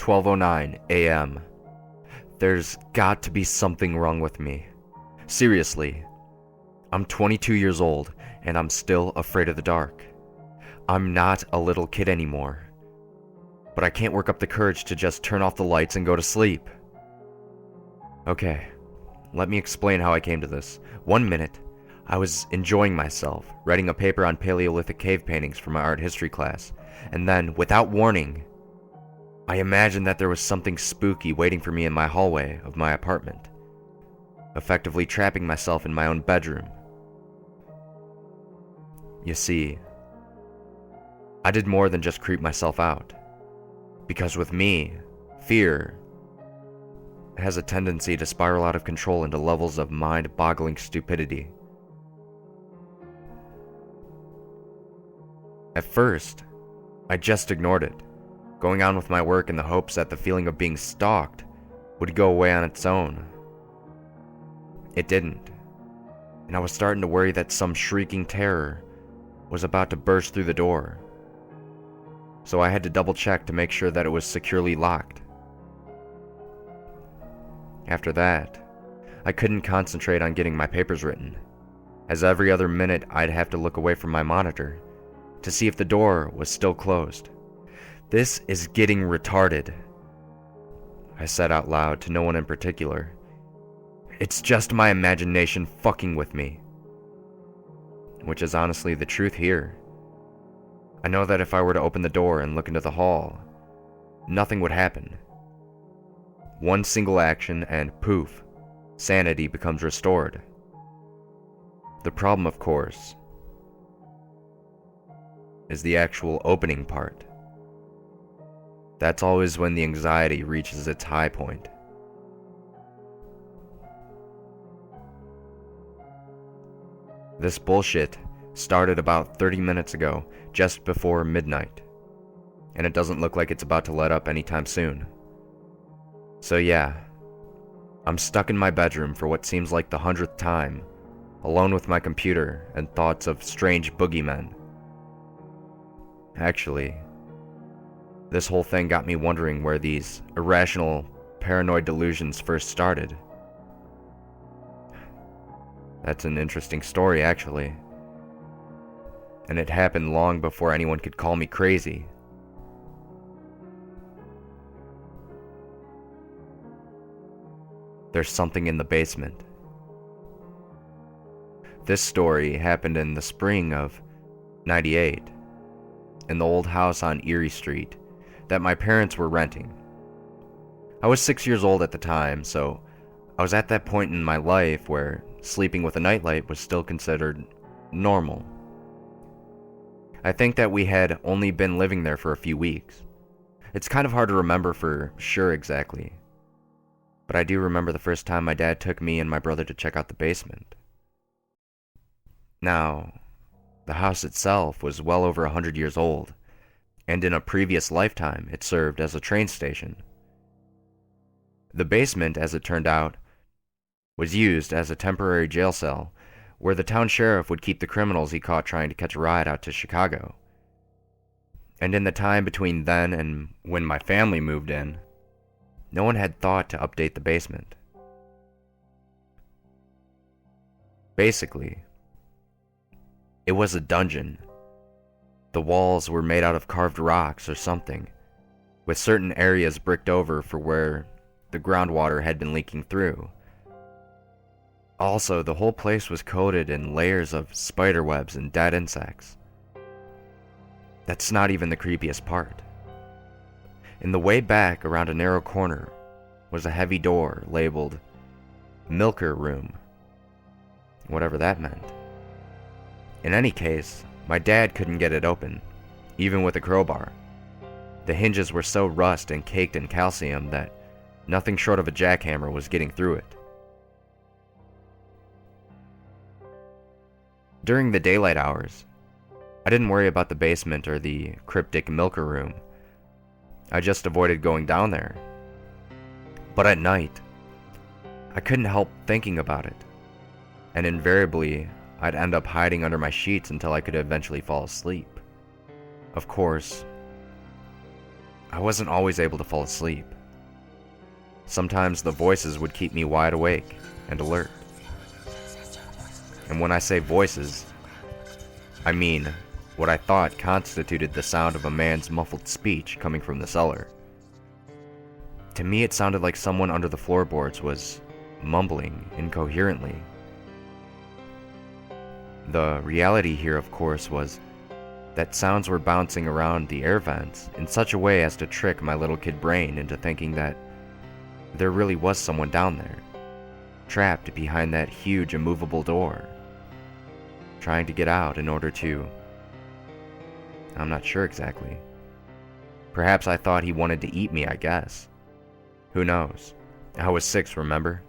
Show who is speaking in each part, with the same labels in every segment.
Speaker 1: 12:09 a.m. There's got to be something wrong with me. Seriously. I'm 22 years old, and I'm still afraid of the dark. I'm not a little kid anymore. But I can't work up the courage to just turn off the lights and go to sleep. Okay, let me explain how I came to this. 1 minute, I was enjoying myself, writing a paper on Paleolithic cave paintings for my art history class, and then, without warning, I imagined that there was something spooky waiting for me in my hallway of my apartment, effectively trapping myself in my own bedroom. You see, I did more than just creep myself out, because with me, fear has a tendency to spiral out of control into levels of mind-boggling stupidity. At first, I just ignored it, going on with my work in the hopes that the feeling of being stalked would go away on its own. It didn't, and I was starting to worry that some shrieking terror was about to burst through the door. So I had to double check to make sure that it was securely locked. After that, I couldn't concentrate on getting my papers written, as every other minute I'd have to look away from my monitor to see if the door was still closed. This is getting retarded, I said out loud to no one in particular. It's just my imagination fucking with me. Which is honestly the truth here. I know that if I were to open the door and look into the hall, nothing would happen. One single action and poof, sanity becomes restored. The problem, of course, is the actual opening part. That's always when the anxiety reaches its high point. This bullshit started about 30 minutes ago, just before midnight, and it doesn't look like it's about to let up anytime soon. So yeah, I'm stuck in my bedroom for what seems like the 100th time, alone with my computer and thoughts of strange boogeymen. Actually, this whole thing got me wondering where these irrational, paranoid delusions first started. That's an interesting story, actually. And it happened long before anyone could call me crazy. There's something in the basement. This story happened in the spring of '98, in the old house on Erie Street that my parents were renting. I was 6 years old at the time, so I was at that point in my life where sleeping with a nightlight was still considered normal. I think that we had only been living there for a few weeks. It's kind of hard to remember for sure exactly, but I do remember the first time my dad took me and my brother to check out the basement. Now, the house itself was well over 100 years old, and in a previous lifetime it served as a train station. The basement, as it turned out, was used as a temporary jail cell where the town sheriff would keep the criminals he caught trying to catch a ride out to Chicago. And in the time between then and when my family moved in, no one had thought to update the basement. Basically, it was a dungeon. The walls were made out of carved rocks or something, with certain areas bricked over for where the groundwater had been leaking through. Also, the whole place was coated in layers of spider webs and dead insects. That's not even the creepiest part. In the way back, around a narrow corner, was a heavy door labeled Milker Room, whatever that meant. In any case, my dad couldn't get it open, even with a crowbar. The hinges were so rust and caked in calcium that nothing short of a jackhammer was getting through it. During the daylight hours, I didn't worry about the basement or the cryptic Milker Room. I just avoided going down there. But at night, I couldn't help thinking about it, and invariably, I'd end up hiding under my sheets until I could eventually fall asleep. Of course, I wasn't always able to fall asleep. Sometimes the voices would keep me wide awake and alert. And when I say voices, I mean what I thought constituted the sound of a man's muffled speech coming from the cellar. To me, it sounded like someone under the floorboards was mumbling incoherently. The reality here, of course, was that sounds were bouncing around the air vents in such a way as to trick my little kid brain into thinking that there really was someone down there, trapped behind that huge immovable door, trying to get out in order to... I'm not sure exactly. Perhaps I thought he wanted to eat me, I guess. Who knows? I was 6, remember?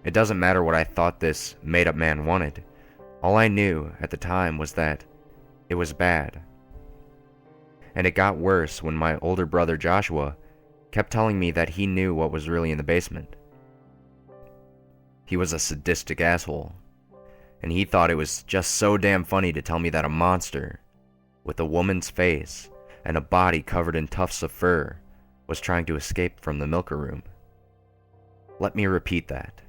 Speaker 1: It doesn't matter what I thought this made-up man wanted. All I knew at the time was that it was bad. And it got worse when my older brother Joshua kept telling me that he knew what was really in the basement. He was a sadistic asshole, and he thought it was just so damn funny to tell me that a monster with a woman's face and a body covered in tufts of fur was trying to escape from the milker room. Let me repeat that.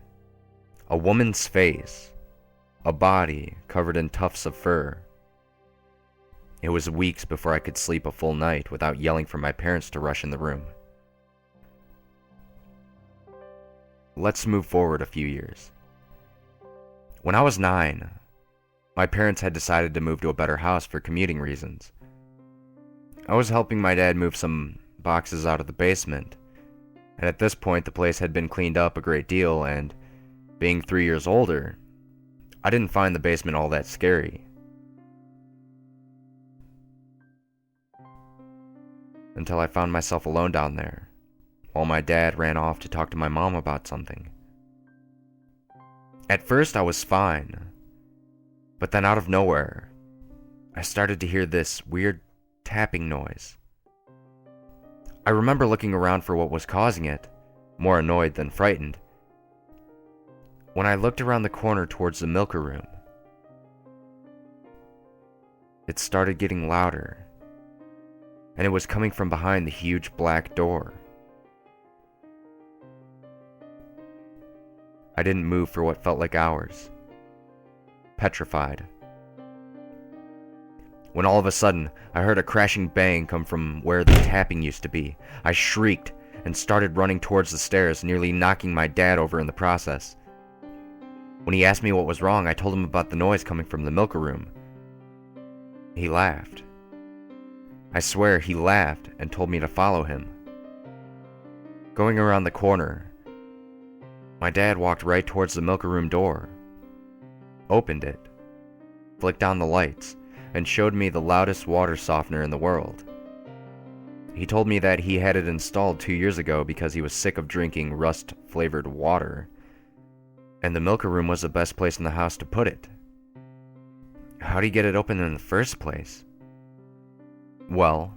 Speaker 1: A woman's face, a body covered in tufts of fur. It was weeks before I could sleep a full night without yelling for my parents to rush in the room. Let's move forward a few years. When I was 9, my parents had decided to move to a better house for commuting reasons. I was helping my dad move some boxes out of the basement, and at this point the place had been cleaned up a great deal, and being 3 years older, I didn't find the basement all that scary. Until I found myself alone down there, while my dad ran off to talk to my mom about something. At first I was fine, but then out of nowhere, I started to hear this weird tapping noise. I remember looking around for what was causing it, more annoyed than frightened. When I looked around the corner towards the milker room, it started getting louder, and it was coming from behind the huge black door. I didn't move for what felt like hours, petrified. When all of a sudden, I heard a crashing bang come from where the tapping used to be. I shrieked and started running towards the stairs, nearly knocking my dad over in the process. When he asked me what was wrong, I told him about the noise coming from the milker room. He laughed. I swear he laughed and told me to follow him. Going around the corner, my dad walked right towards the milker room door, opened it, flicked on the lights, and showed me the loudest water softener in the world. He told me that he had it installed 2 years ago because he was sick of drinking rust-flavored water, and the milker room was the best place in the house to put it. How'd he get it open in the first place? Well,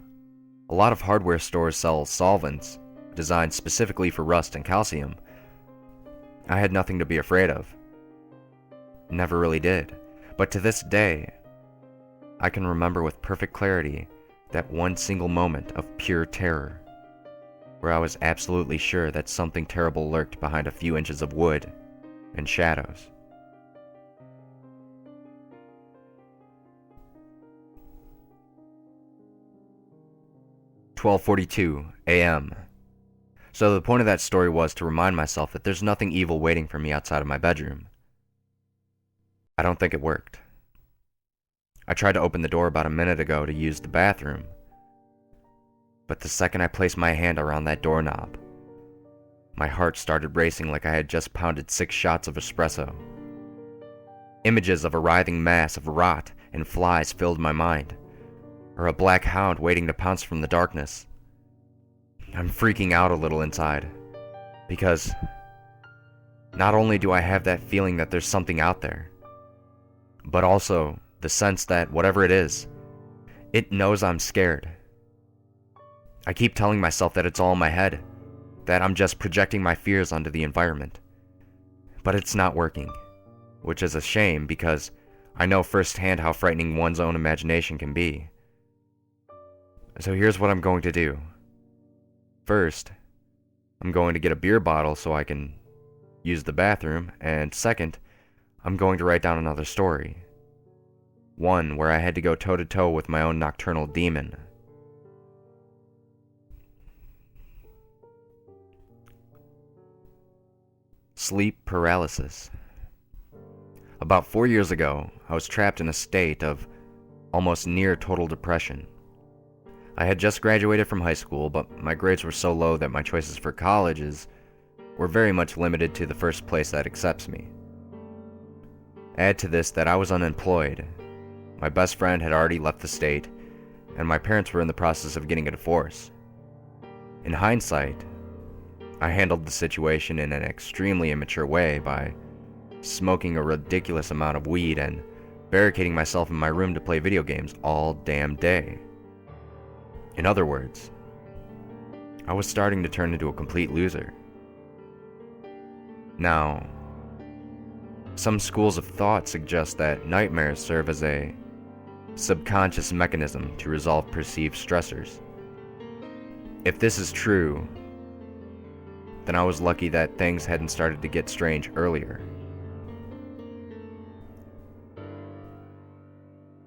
Speaker 1: a lot of hardware stores sell solvents designed specifically for rust and calcium. I had nothing to be afraid of. Never really did. But to this day, I can remember with perfect clarity that one single moment of pure terror, where I was absolutely sure that something terrible lurked behind a few inches of wood and shadows. "12:42 a.m. So the point of that story was to remind myself that there's nothing evil waiting for me outside of my bedroom. I don't think it worked. I tried to open the door about a minute ago to use the bathroom, but the second I placed my hand around that doorknob, my heart started racing like I had just pounded 6 shots of espresso. Images of a writhing mass of rot and flies filled my mind, or a black hound waiting to pounce from the darkness. I'm freaking out a little inside, because not only do I have that feeling that there's something out there, but also the sense that whatever it is, it knows I'm scared. I keep telling myself that it's all in my head, that I'm just projecting my fears onto the environment. But it's not working, which is a shame because I know firsthand how frightening one's own imagination can be. So here's what I'm going to do. First, I'm going to get a beer bottle so I can use the bathroom, and second, I'm going to write down another story. One where I had to go toe-to-toe with my own nocturnal demon. Sleep paralysis. About 4 years ago, I was trapped in a state of almost near total depression. I had just graduated from high school, but my grades were so low that my choices for colleges were very much limited to the first place that accepts me. Add to this that I was unemployed, my best friend had already left the state, and my parents were in the process of getting a divorce. In hindsight, I handled the situation in an extremely immature way by smoking a ridiculous amount of weed and barricading myself in my room to play video games all damn day. In other words, I was starting to turn into a complete loser. Now, some schools of thought suggest that nightmares serve as a subconscious mechanism to resolve perceived stressors. If this is true, then I was lucky that things hadn't started to get strange earlier.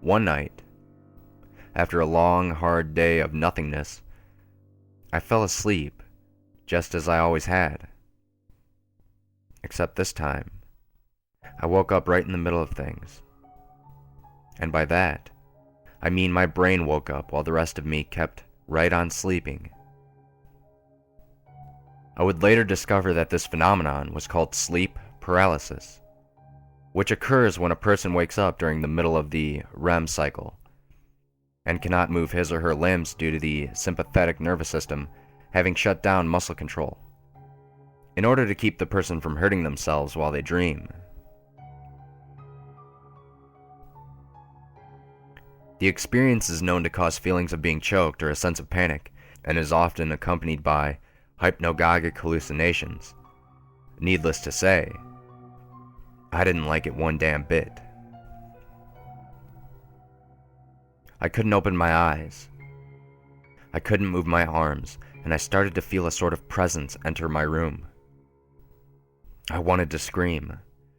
Speaker 1: One night, after a long, hard day of nothingness, I fell asleep, just as I always had. Except this time, I woke up right in the middle of things. And by that, I mean my brain woke up while the rest of me kept right on sleeping. I would later discover that this phenomenon was called sleep paralysis, which occurs when a person wakes up during the middle of the REM cycle and cannot move his or her limbs due to the sympathetic nervous system having shut down muscle control, in order to keep the person from hurting themselves while they dream. The experience is known to cause feelings of being choked or a sense of panic, and is often accompanied by hypnagogic hallucinations. Needless to say, I didn't like it one damn bit. I couldn't open my eyes. I couldn't move my arms, and I started to feel a sort of presence enter my room. I wanted to scream,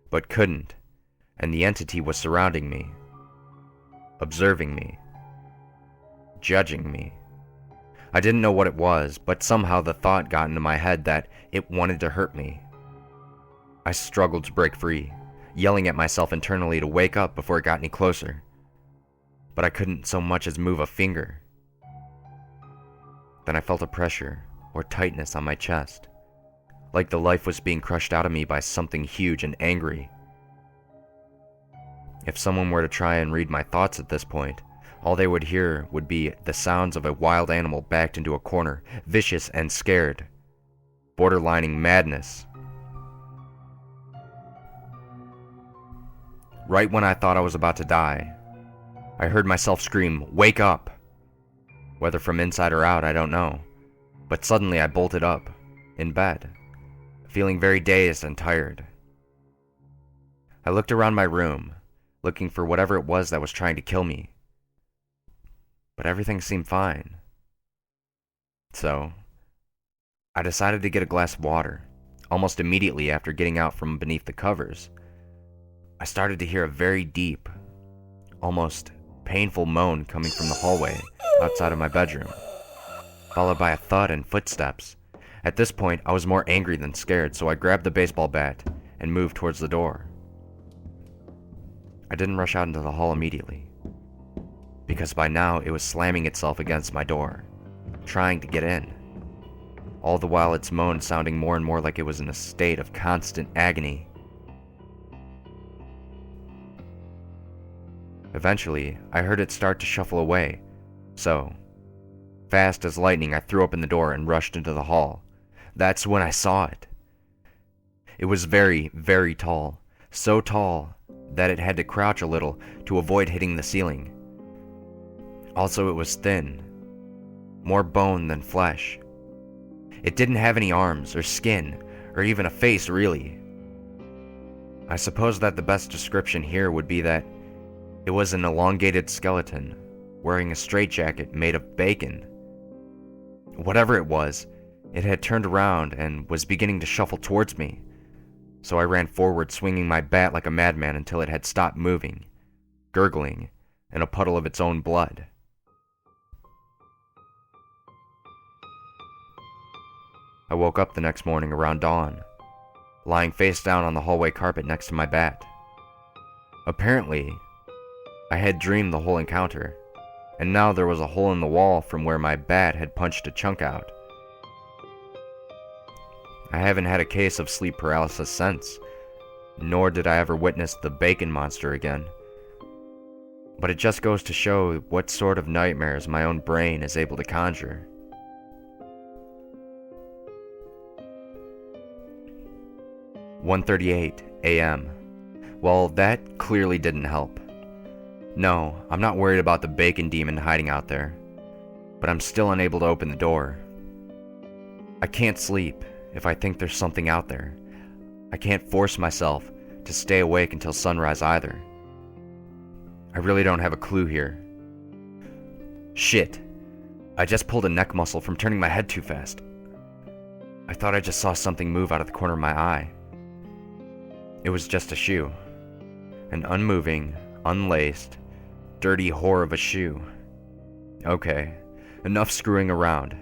Speaker 1: but couldn't, and the entity was surrounding me, observing me, judging me. I didn't know what it was, but somehow the thought got into my head that it wanted to hurt me. I struggled to break free, yelling at myself internally to wake up before it got any closer. But I couldn't so much as move a finger. Then I felt a pressure or tightness on my chest, like the life was being crushed out of me by something huge and angry. If someone were to try and read my thoughts at this point, all they would hear would be the sounds of a wild animal backed into a corner, vicious and scared, borderlining madness. Right when I thought I was about to die, I heard myself scream, "Wake up!" Whether from inside or out, I don't know, but suddenly I bolted up, in bed, feeling very dazed and tired. I looked around my room, looking for whatever it was that was trying to kill me. But everything seemed fine. So, I decided to get a glass of water. Almost immediately after getting out from beneath the covers, I started to hear a very deep, almost painful moan coming from the hallway outside of my bedroom, followed by a thud and footsteps. At this point, I was more angry than scared, so I grabbed the baseball bat and moved towards the door. I didn't rush out into the hall immediately, because by now it was slamming itself against my door, trying to get in, all the while its moan sounding more and more like it was in a state of constant agony. Eventually, I heard it start to shuffle away, so, fast as lightning, I threw open the door and rushed into the hall. That's when I saw it. It was very, very tall, so tall that it had to crouch a little to avoid hitting the ceiling. Also, it was thin, more bone than flesh. It didn't have any arms or skin, or even a face, really. I suppose that the best description here would be that it was an elongated skeleton, wearing a straitjacket made of bacon. Whatever it was, it had turned around and was beginning to shuffle towards me, so I ran forward swinging my bat like a madman until it had stopped moving, gurgling, in a puddle of its own blood. I woke up the next morning around dawn, lying face down on the hallway carpet next to my bat. Apparently, I had dreamed the whole encounter, and now there was a hole in the wall from where my bat had punched a chunk out. I haven't had a case of sleep paralysis since, nor did I ever witness the bacon monster again. But it just goes to show what sort of nightmares my own brain is able to conjure. "1:38 a.m. Well, that clearly didn't help. No, I'm not worried about the bacon demon hiding out there, but I'm still unable to open the door. I can't sleep if I think there's something out there. I can't force myself to stay awake until sunrise either. I really don't have a clue here. Shit, I just pulled a neck muscle from turning my head too fast. I thought I just saw something move out of the corner of my eye. It was just a shoe. An unmoving, unlaced, dirty whore of a shoe. Okay, enough screwing around.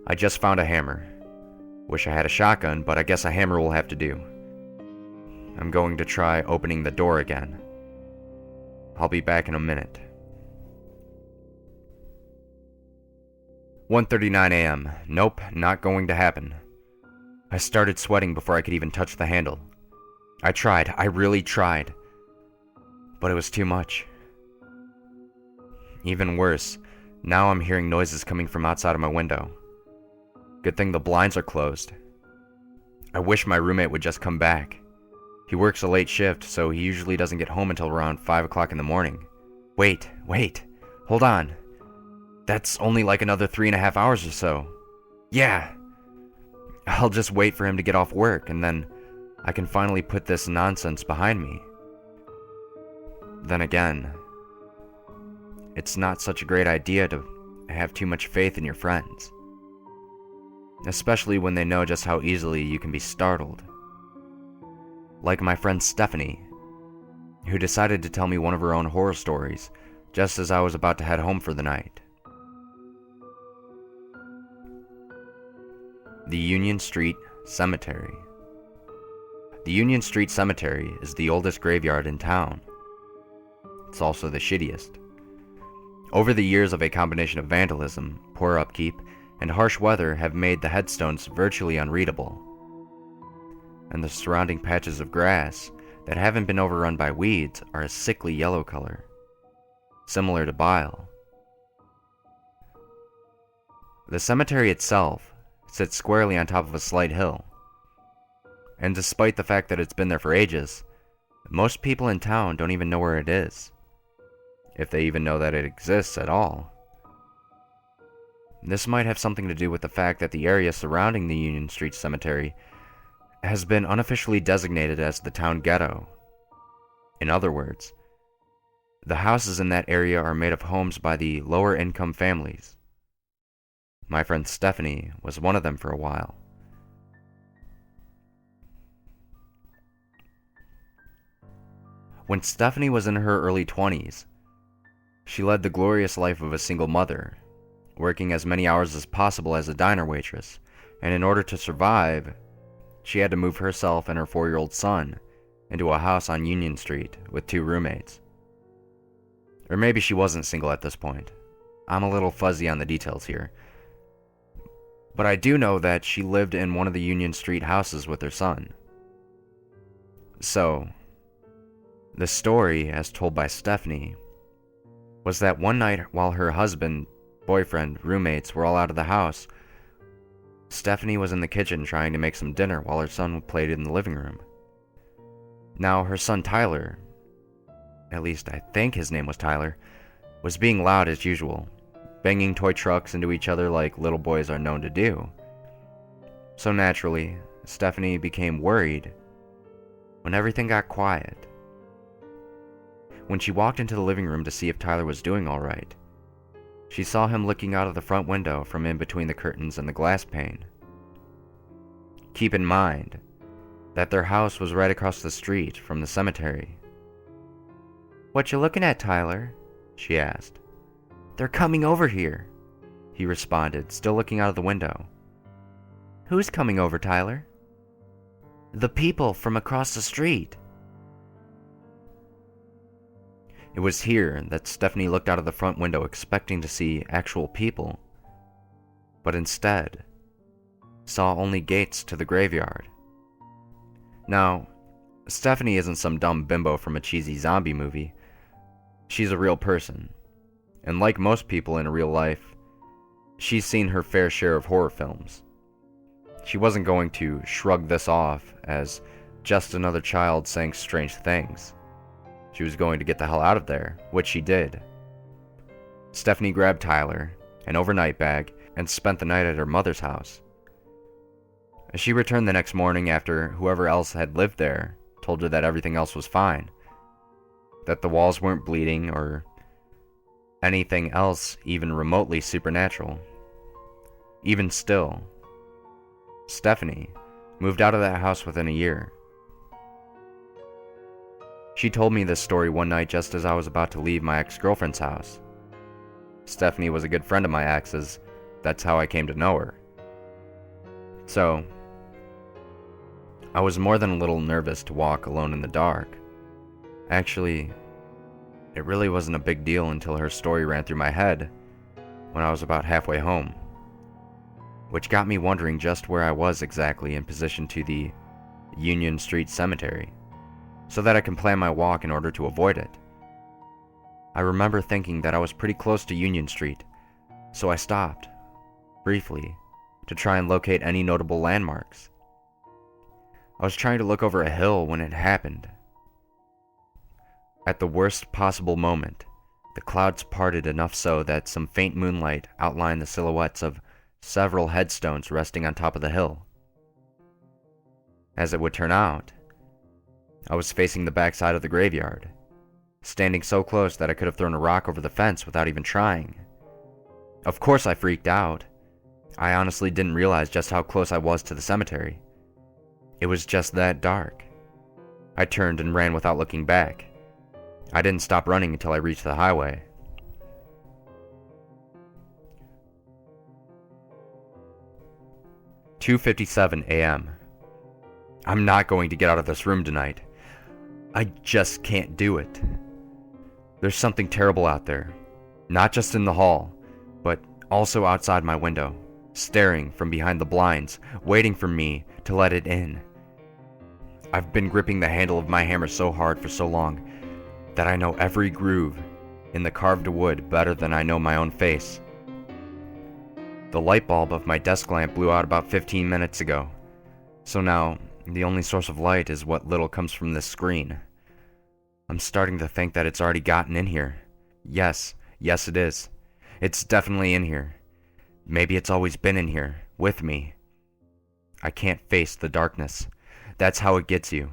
Speaker 1: I just found a hammer. Wish I had a shotgun, but I guess a hammer will have to do. I'm going to try opening the door again. I'll be back in a minute." 1:39 a.m. Nope, not going to happen. I started sweating before I could even touch the handle. I really tried. But it was too much. Even worse, now I'm hearing noises coming from outside of my window. Good thing the blinds are closed. I wish my roommate would just come back. He works a late shift, so he usually doesn't get home until around 5 o'clock in the morning. Wait, hold on. That's only like another 3.5 hours or so. Yeah. I'll just wait for him to get off work, and then I can finally put this nonsense behind me. Then again, it's not such a great idea to have too much faith in your friends, especially when they know just how easily you can be startled. Like my friend Stephanie, who decided to tell me one of her own horror stories just as I was about to head home for the night. The Union Street Cemetery. The Union Street Cemetery is the oldest graveyard in town. It's also the shittiest. Over the years of a combination of vandalism, poor upkeep, and harsh weather have made the headstones virtually unreadable. And the surrounding patches of grass that haven't been overrun by weeds are a sickly yellow color, similar to bile. The cemetery itself sits squarely on top of a slight hill, and despite the fact that it's been there for ages, most people in town don't even know where it is, if they even know that it exists at all. This might have something to do with the fact that the area surrounding the Union Street Cemetery has been unofficially designated as the town ghetto. In other words, the houses in that area are made of homes by the lower income families. My friend Stephanie was one of them for a while. When Stephanie was in her early 20s, she led the glorious life of a single mother, working as many hours as possible as a diner waitress, and in order to survive, she had to move herself and her 4-year-old son into a house on Union Street with 2 roommates. Or maybe she wasn't single at this point. I'm a little fuzzy on the details here. But I do know that she lived in one of the Union Street houses with her son. So, the story, as told by Stephanie, was that one night while her husband, boyfriend, roommates were all out of the house, Stephanie was in the kitchen trying to make some dinner while her son played in the living room. Now, her son Tyler, at least I think his name was Tyler, was being loud as usual, banging toy trucks into each other like little boys are known to do. So naturally, Stephanie became worried when everything got quiet. When she walked into the living room to see if Tyler was doing all right, She saw him looking out of the front window from in between the curtains and the glass pane. Keep in mind that their house was right across the street from the cemetery. "What you looking at, Tyler?" she asked. "They're coming over here," he responded, still looking out of the window. "Who's coming over, Tyler?" "The people from across the street." It was here that Stephanie looked out of the front window expecting to see actual people, but instead saw only gates to the graveyard. Now, Stephanie isn't some dumb bimbo from a cheesy zombie movie. She's a real person, and like most people in real life, she's seen her fair share of horror films. She wasn't going to shrug this off as just another child saying strange things. She was going to get the hell out of there, which she did. Stephanie grabbed Tyler, an overnight bag, and spent the night at her mother's house. She returned the next morning after whoever else had lived there told her that everything else was fine, that the walls weren't bleeding or anything else even remotely supernatural. Even still, Stephanie moved out of that house within a year. She told me this story one night just as I was about to leave my ex-girlfriend's house. Stephanie was a good friend of my ex's. That's how I came to know her. So, I was more than a little nervous to walk alone in the dark. Actually, it really wasn't a big deal until her story ran through my head when I was about halfway home, which got me wondering just where I was exactly in position to the Union Street Cemetery, so that I can plan my walk in order to avoid it. I remember thinking that I was pretty close to Union Street, so I stopped, briefly, to try and locate any notable landmarks. I was trying to look over a hill when it happened. At the worst possible moment, the clouds parted enough so that some faint moonlight outlined the silhouettes of several headstones resting on top of the hill. As it would turn out, I was facing the backside of the graveyard, standing so close that I could have thrown a rock over the fence without even trying. Of course I freaked out. I honestly didn't realize just how close I was to the cemetery. It was just that dark. I turned and ran without looking back. I didn't stop running until I reached the highway. "2:57 a.m. I'm not going to get out of this room tonight. I just can't do it. There's something terrible out there, not just in the hall, but also outside my window, staring from behind the blinds, waiting for me to let it in. I've been gripping the handle of my hammer so hard for so long that I know every groove in the carved wood better than I know my own face. The light bulb of my desk lamp blew out about 15 minutes ago, so now the only source of light is what little comes from this screen. I'm starting to think that it's already gotten in here. Yes it is. It's definitely in here. Maybe it's always been in here, with me. I can't face the darkness. That's how it gets you.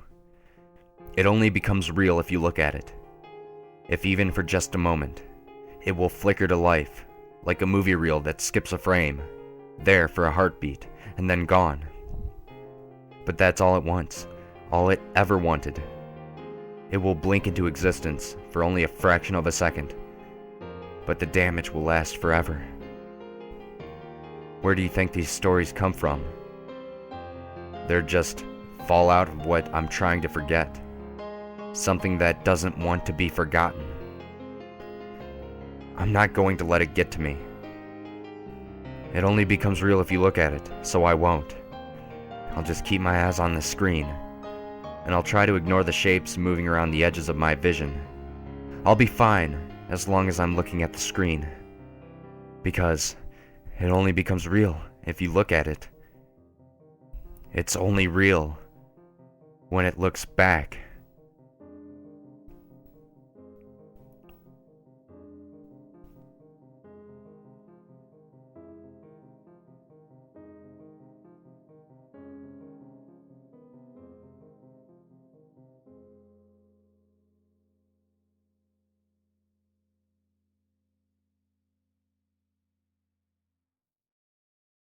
Speaker 1: It only becomes real if you look at it. If even for just a moment, it will flicker to life, like a movie reel that skips a frame, there for a heartbeat, and then gone. But that's all it wants, all it ever wanted. It will blink into existence for only a fraction of a second, but the damage will last forever. Where do you think these stories come from? They're just fallout of what I'm trying to forget. Something that doesn't want to be forgotten. I'm not going to let it get to me. It only becomes real if you look at it, so I won't. I'll just keep my eyes on the screen, and I'll try to ignore the shapes moving around the edges of my vision. I'll be fine as long as I'm looking at the screen, because it only becomes real if you look at it. It's only real when it looks back